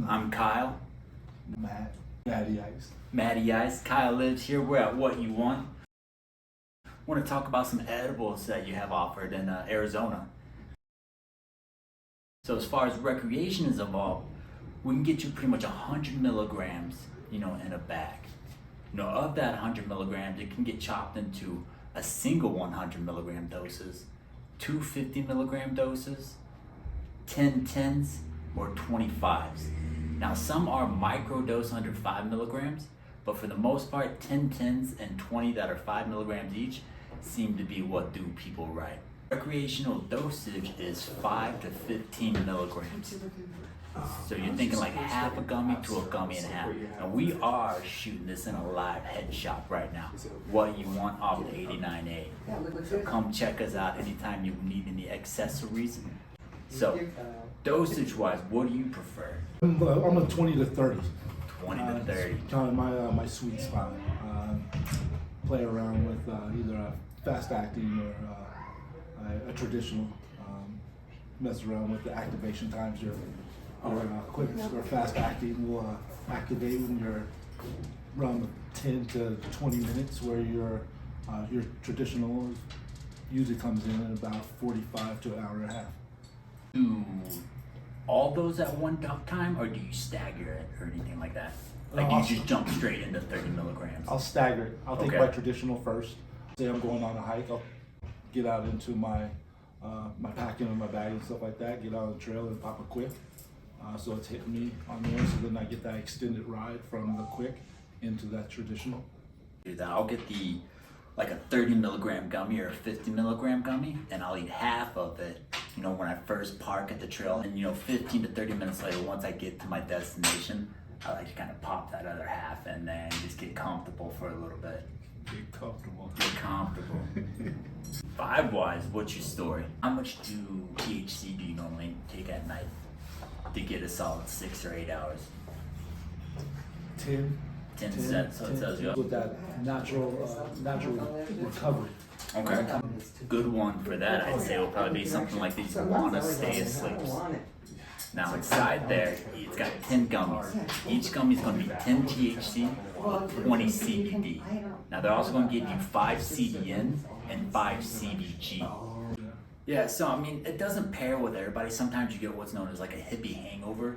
I'm Kyle. MatTeaIce. MatTeaIce. Kyle lives here. We're at What You Want. Want to talk about some edibles that you have offered in Arizona. So as far as recreation is involved, we can get you pretty much 100 milligrams, in a bag. Of that 100 milligrams, it can get chopped into a single 100 milligram doses, 250 milligram doses, 10 10s, or 25s. Now some are micro dose under 5 milligrams, but for the most part, 10 10s and 20 that are 5 milligrams each seem to be what do people right. Recreational dosage is 5 to 15 milligrams. So you're thinking like half a gummy to a gummy and a half. And we are shooting this in a live head shop right now. What You Want off the 89A. So come check us out anytime you need any accessories. So dosage wise, what do you prefer? I'm a 20 to 30. 20 to 30. Kind of my sweet spot. Play around with either a fast acting or a traditional. Mess around with the activation times. Your quick or fast acting will activate when you're around 10 to 20 minutes, where your traditional usually comes in at about 45 to an hour and a half. Do all those at one time, or do you stagger it or anything like that? Like you just jump straight into 30 milligrams? I'll stagger it. I'll take my traditional first. Say I'm going on a hike, I'll get out into my packing and my bag and stuff like that, get out on the trail and pop a quick. So it's hitting me on there, so then I get that extended ride from the quick into that traditional. I'll get like a 30 milligram gummy or a 50 milligram gummy, and I'll eat half of it, when I first park at the trail. And 15 to 30 minutes later, once I get to my destination, I like to kind of pop that other half and then just get comfortable for a little bit. Get comfortable. Get comfortable. Vibe-wise, what's your story? How much THC do you normally take at night to get a solid 6 or 8 hours? 10 cents, so it tells you. With that natural recovery. Okay. Good one for that, I'd say, will probably be something like these Wanna Stay Asleep. Now inside there, it's got 10 gummies. Each gummy is going to be 10 THC, 20 CBD. Now they're also going to give you 5 CBN and 5 CBG. Yeah, so it doesn't pair with everybody. Sometimes you get what's known as like a hippie hangover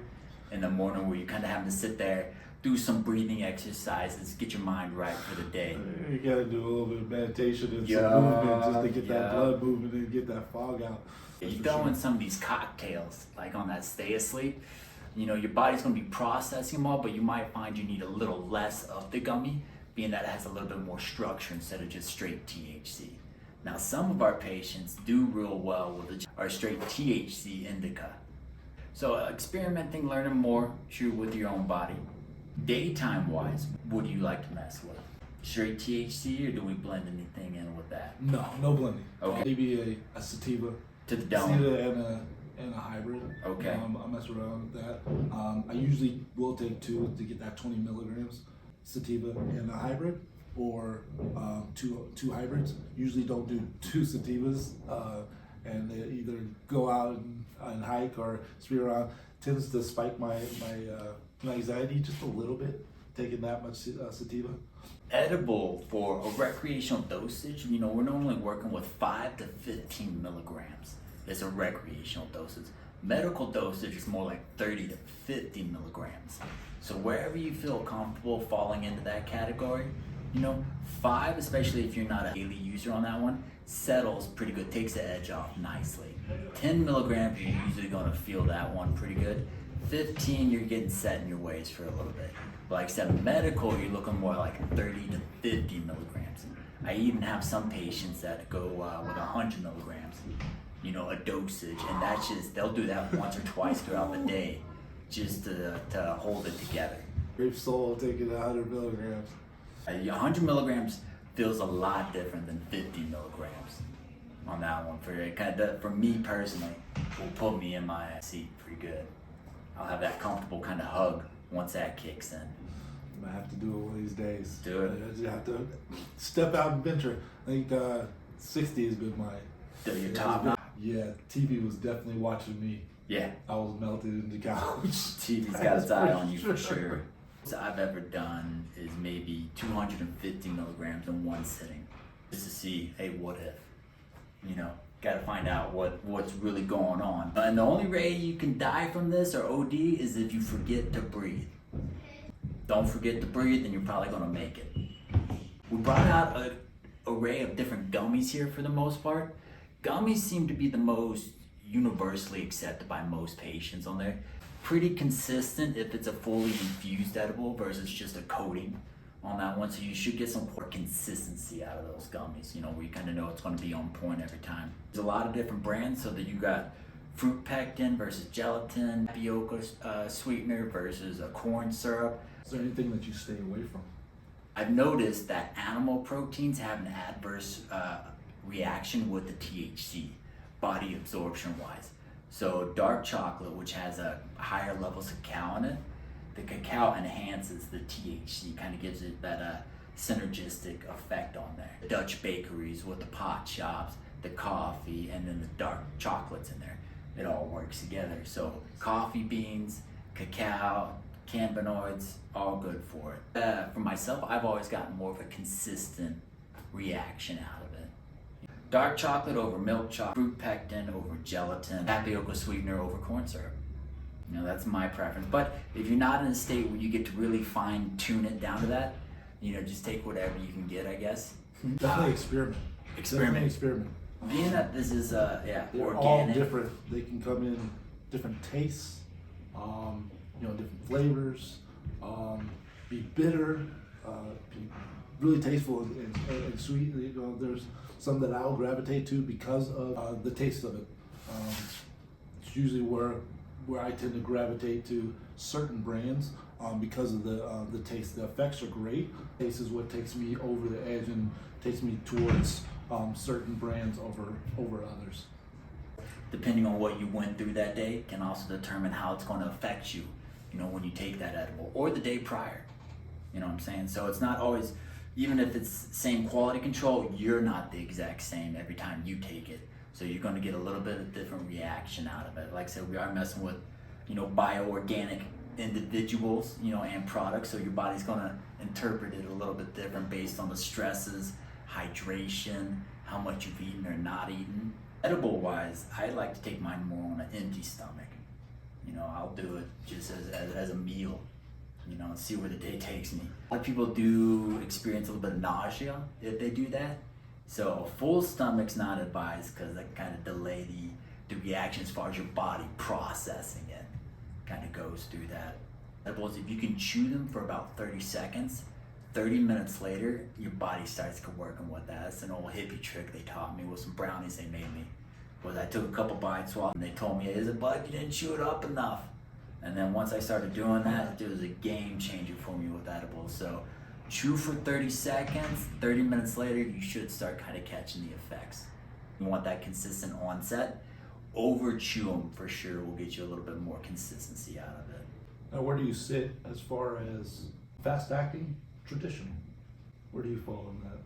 in the morning, where you kind of have to sit there, do some breathing exercises, get your mind right for the day. You gotta do a little bit of meditation and some movement just to get that blood moving and get that fog out. You throw in some of these cocktails, like on that stay asleep, your body's gonna be processing them all, but you might find you need a little less of the gummy, being that it has a little bit more structure instead of just straight THC. Now, some of our patients do real well with our straight THC indica. So experimenting, learning more, shoot with your own body. Daytime wise, what do you like to mess with? Straight THC, or do we blend anything in with that? No blending. Okay. Maybe a sativa. To the dome. Sativa and a hybrid. Okay. I mess around with that. I usually will take 2 to get that 20 milligrams sativa and a hybrid, or two hybrids. Usually don't do 2 sativas, and they either go out and hike or speed around. Tends to spike my anxiety just a little bit, taking that much sativa. Edible for a recreational dosage, we're normally working with 5 to 15 milligrams. It's a recreational dosage. Medical dosage is more like 30 to 50 milligrams. So wherever you feel comfortable falling into that category, 5, especially if you're not a daily user on that one, settles pretty good, takes the edge off nicely. 10 milligrams, you're usually gonna feel that one pretty good. 15, you're getting set in your ways for a little bit. But like I said, medical, you're looking more like 30 to 50 milligrams. I even have some patients that go with 100 milligrams, a dosage, and that's just, they'll do that once or twice throughout the day just to hold it together. Brave soul taking 100 milligrams. 100 milligrams feels a lot different than 50 milligrams on that one. For me personally, will put me in my seat pretty good. I'll have that comfortable kind of hug once that kicks in. I might have to do it one of these days. Do it. I just have to step out and venture. I think 60 has been my... Your top notch. Yeah, TV was definitely watching me. Yeah, I was melted in the couch. TV's got its eye on you for sure. So I've ever done is maybe 250 milligrams in one sitting, just to see, hey, what if? You know, got to find out what's really going on. And the only way you can die from this or OD is if you forget to breathe. Don't forget to breathe, and you're probably gonna make it. We brought out an array of different gummies here for the most part. Gummies seem to be the most universally accepted by most patients on there. Pretty consistent if it's a fully infused edible versus just a coating on that one. So you should get some more consistency out of those gummies, you know, where you kind of know it's going to be on point every time. There's a lot of different brands, so that you got fruit pectin versus gelatin, tapioca sweetener versus a corn syrup. Is there anything that you stay away from? I've noticed that animal proteins have an adverse reaction with the THC, body absorption wise. So dark chocolate, which has a higher levels of cacao in it, the cacao enhances the THC, kind of gives it that synergistic effect on there. Dutch bakeries with the pot shops, the coffee, and then the dark chocolates in there. It all works together. So coffee beans, cacao, cannabinoids, all good for it. For myself, I've always gotten more of a consistent reaction out of it. Dark chocolate over milk chocolate, fruit pectin over gelatin, tapioca sweetener over corn syrup. You know, that's my preference. But if you're not in a state where you get to really fine tune it down to that, you know, just take whatever you can get, I guess. Definitely experiment. Definitely experiment. Being that this is They're organic. all different. They can come in different tastes, you know, different flavors, be bitter, be really tasteful and sweet. You know, there's some that I'll gravitate to because of the taste of it. It's usually where I tend to gravitate to certain brands because of the taste. The effects are great. Taste is what takes me over the edge and takes me towards certain brands over others. Depending on what you went through that day can also determine how it's going to affect you, you know, when you take that edible or the day prior. You know what I'm saying? So it's not always, even if it's same quality control, you're not the exact same every time you take it. So you're going to get a little bit of different reaction out of it. Like I said, we are messing with, you know, bioorganic individuals, you know, and products. So your body's going to interpret it a little bit different based on the stresses, hydration, how much you've eaten or not eaten. Edible wise, I like to take mine more on an empty stomach. You know, I'll do it just as a meal, you know, and see where the day takes me. A lot of people do experience a little bit of nausea if they do that. So a full stomach's not advised because that kind of delay the reaction as far as your body processing it. Kind of goes through that. Edibles, if you can chew them for about 30 seconds, 30 minutes later, your body starts working with that. That's an old hippie trick they taught me with some brownies they made me. Was I took a couple bites and they told me, is it bud, you didn't chew it up enough. And then once I started doing that, it was a game changer for me with edibles. So chew for 30 seconds, 30 minutes later, you should start kind of catching the effects. You want that consistent onset. Over chew them for sure will get you a little bit more consistency out of it. Now, where do you sit as far as fast acting, traditional? Where do you fall in that?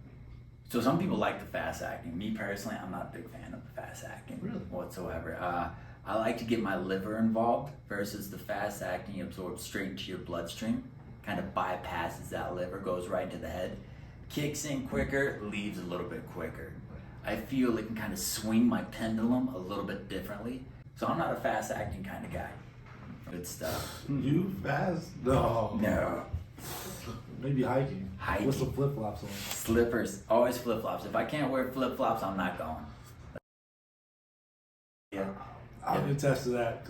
So some people like the fast acting. Me personally, I'm not a big fan of the fast acting whatsoever. I like to get my liver involved versus the fast acting absorbs straight into your bloodstream. Kind of bypasses that liver, goes right into the head, kicks in quicker, leaves a little bit quicker. I feel it can kind of swing my pendulum a little bit differently. So I'm not a fast acting kind of guy. Good stuff. You fast? No. No. Maybe hiking. Hiking. With some flip flops on. Slippers, always flip flops. If I can't wear flip flops, I'm not going. Yeah. I can attest to that.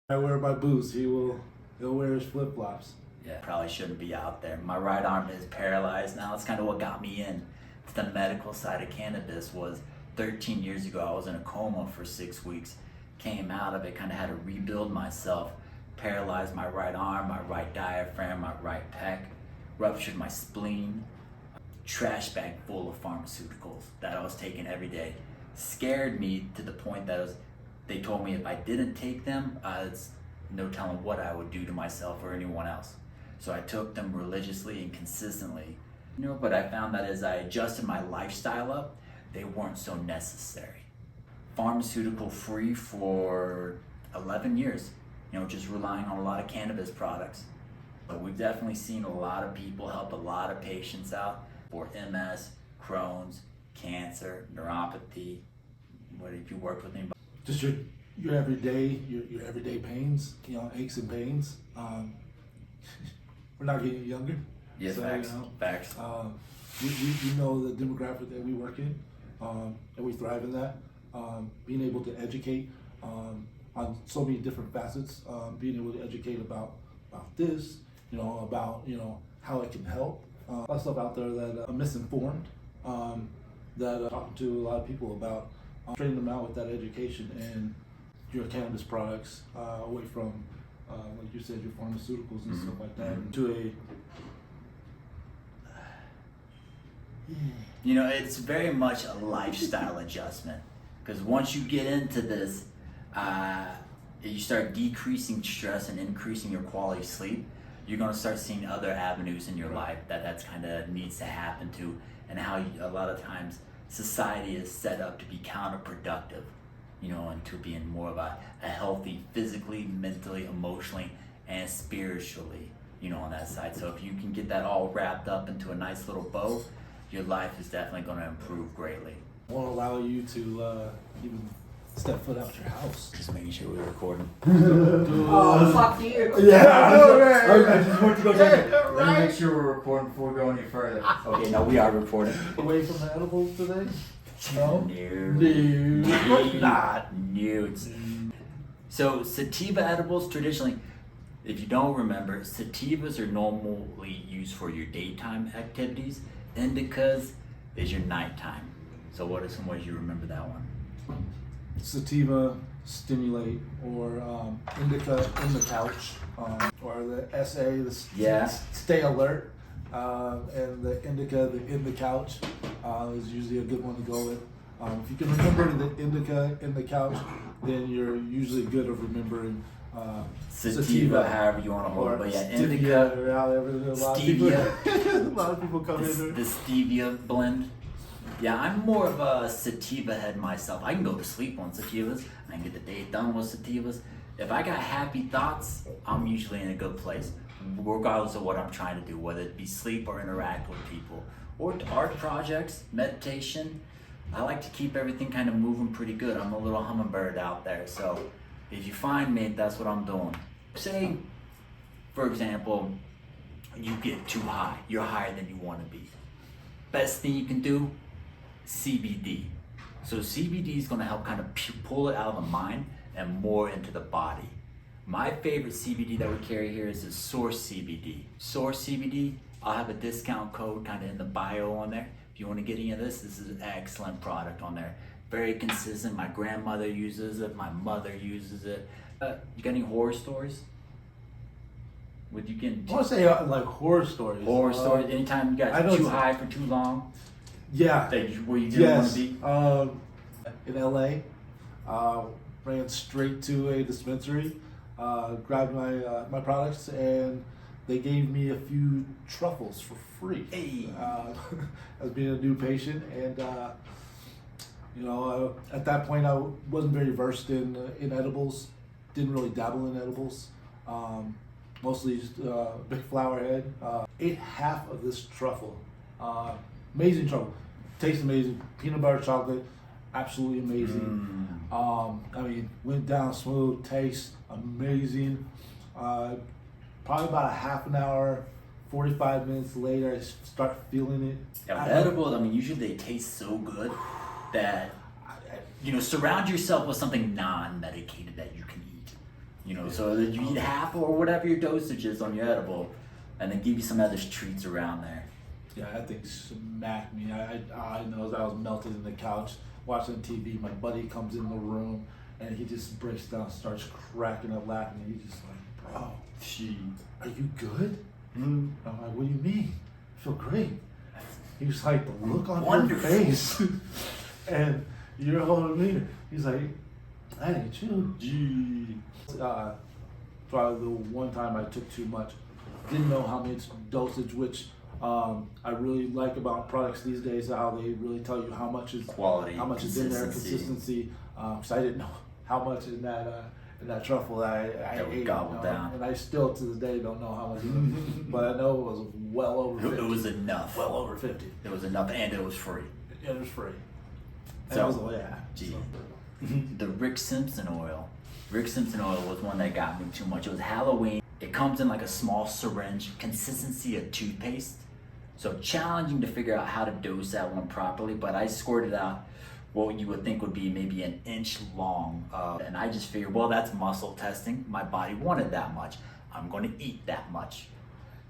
I wear my boots. He'll wear his flip flops. Yeah, probably shouldn't be out there. My right arm is paralyzed now. That's kind of what got me in to the medical side of cannabis. Was 13 years ago, I was in a coma for 6 weeks. Came out of it, kind of had to rebuild myself. Paralyzed my right arm, my right diaphragm, my right pec. Ruptured my spleen. Trash bag full of pharmaceuticals that I was taking every day. Scared me to the point that they told me if I didn't take them, it's no telling what I would do to myself or anyone else. So I took them religiously and consistently. You know, but I found that as I adjusted my lifestyle up, they weren't so necessary. Pharmaceutical free for 11 years, just relying on a lot of cannabis products. But we've definitely seen a lot of people help a lot of patients out for MS, Crohn's, cancer, neuropathy. What if you worked with anybody? Just your everyday pains, aches and pains. We're not getting younger. Yeah, so, facts. Facts. We know the demographic that we work in, and we thrive in that. Being able to educate on so many different facets, being able to educate about this, about how it can help. A lot of stuff out there that are misinformed. That talking to a lot of people about training them out with that education and your cannabis products away from, like you said, your pharmaceuticals and stuff like that, to it's very much a lifestyle adjustment, because once you get into this, you start decreasing stress and increasing your quality of sleep. You're going to start seeing other avenues in your life that's kind of needs to happen to, and how a lot of times society is set up to be counterproductive, and to being more of a healthy physically, mentally, emotionally, and spiritually, on that side. So if you can get that all wrapped up into a nice little bow, your life is definitely going to improve greatly. Won't allow you to even step foot out your house. Just making sure we're recording. Oh, fuck you. Yeah, I I just want to go check it. Let me make sure we're recording before we go any further. Okay, now we are recording. Away from the edibles today? No? No. Not nudes. So sativa edibles, traditionally, if you don't remember, sativas are normally used for your daytime activities. Indicas is your nighttime. So what are some ways you remember that one? Sativa, stimulate, or indica in the couch, or the SA, stay alert, and the indica, the in the couch, is usually a good one to go with. If you can remember the indica in the couch, then you're usually good at remembering sativa, however you want to hold it. But yeah, indica, a lot of people come in there. the stevia blend. Yeah, I'm more of a sativa head myself. I can go to sleep on sativas. I can get the day done with sativas. If I got happy thoughts, I'm usually in a good place, regardless of what I'm trying to do, whether it be sleep or interact with people, or art projects, meditation. I like to keep everything kind of moving pretty good. I'm a little hummingbird out there, so if you find me, that's what I'm doing. Say, for example, you get too high. You're higher than you want to be. Best thing you can do, CBD. So CBD is going to help kind of pull it out of the mind and more into the body. My favorite CBD that we carry here is the Source CBD. Source CBD, I'll have a discount code kind of in the bio on there. If you want to get any of this is an excellent product on there. Very consistent. My grandmother uses it. My mother uses it. You got any horror stories? Would you get? I want to say like horror stories. Horror stories. Anytime you got too high for too long. Yeah. Where you didn't want to be. In LA, ran straight to a dispensary, grabbed my products, and they gave me a few truffles for free. Hey. As being a new patient, and at that point I wasn't very versed in edibles. Didn't really dabble in edibles. Mostly just big flower head. Ate half of this truffle. Amazing truffle. Tastes amazing. Peanut butter chocolate, absolutely amazing. I mean, went down smooth. Tastes amazing. Probably about a half an hour, 45 minutes later, I start feeling it. Yeah, edibles, I mean, usually they taste so good that, surround yourself with something non-medicated that you can eat. So that you eat half or whatever your dosage is on your edible, and then give you some other treats around there. Yeah, that thing smacked me. I know I was melted in the couch watching TV. My buddy comes in the room and he just breaks down, starts cracking up laughing. And he's just like, "Bro, are you good?" I'm like, "What do you mean? I feel great." He was like, "The look on your face," and you're holding me. He's like, "That ain't you." Gee. Probably the one time I took too much. Didn't know how much dosage, which I really like about products these days, how they really tell you how much is quality, how much is in there, consistency. Because I didn't know how much in that and that truffle I That we ate, gobbled down. and I still to this day don't know how much, but I know it was well over 50. It was enough. well over 50. It was enough, and it was free. It was free. And So, it was, yeah. gee. So. The Rick Simpson oil. Rick Simpson oil was one that got me too much. It was Halloween. It comes in like a small syringe, consistency of toothpaste. So challenging to figure out how to dose that one properly, but I squirted out what you would think would be maybe an inch long. And I just figured, well, that's muscle testing. My body wanted that much. I'm going to eat that much.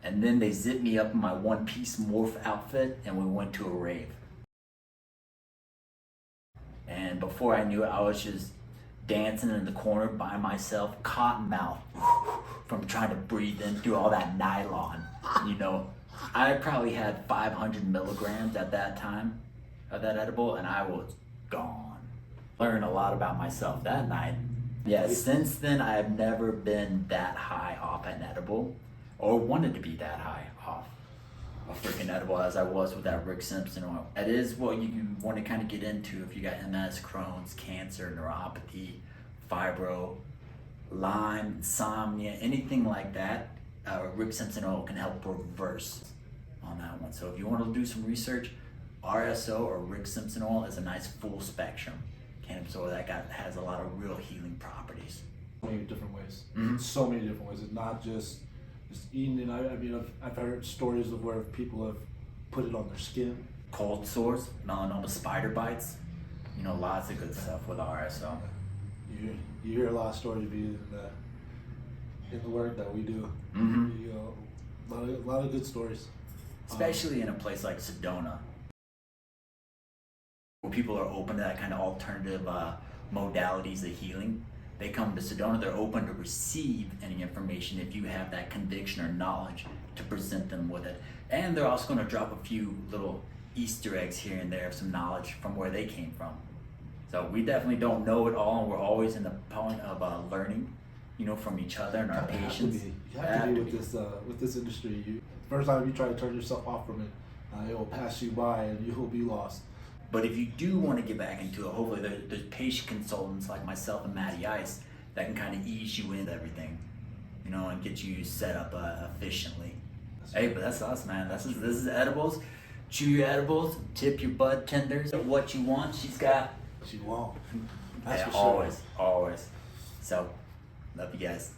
And then they zipped me up in my one-piece morph outfit and we went to a rave. And before I knew it, I was just dancing in the corner by myself, cotton mouth, from trying to breathe in through all that nylon. You know, I probably had 500 milligrams at that time of that edible, and I was gone. Learned a lot about myself that night. Yeah, since then I have never been that high off an edible, or wanted to be that high off a freaking edible as I was with that Rick Simpson oil. It is what you want to kind of get into if you got MS, Crohn's, cancer, neuropathy, fibro, Lyme, insomnia, anything like that. Rick Simpson oil can help reverse on that one. So if you want to do some research, RSO or Rick Simpson oil is a nice full spectrum cannabis oil that has a lot of real healing properties. So many different ways. Mhm. So many different ways. It's not just eating it. I mean, I've heard stories of where people have put it on their skin. Cold sores, melanoma, spider bites, you know, lots of good stuff with RSO. You hear a lot of stories in the work that we do. Mm-hmm. You know, a lot of good stories. Especially in a place like Sedona, where people are open to that kind of alternative modalities of healing. They come to Sedona, they're open to receive any information if you have that conviction or knowledge to present them with it. And they're also going to drop a few little Easter eggs here and there of some knowledge from where they came from. So we definitely don't know it all, and we're always in the point of learning, you know, from each other and our patients. You have to be with this industry. First time you try to turn yourself off from it, it will pass you by and you will be lost. But if you do want to get back into it, hopefully there's patient consultants like myself and MatTeaIce that can kind of ease you into everything, you know, and get you set up efficiently. Hey, but that's us, man. This is edibles. Chew your edibles, tip your bud tenders. What you want, she's got. She won't. That's Yeah, for sure. always. So, love you guys.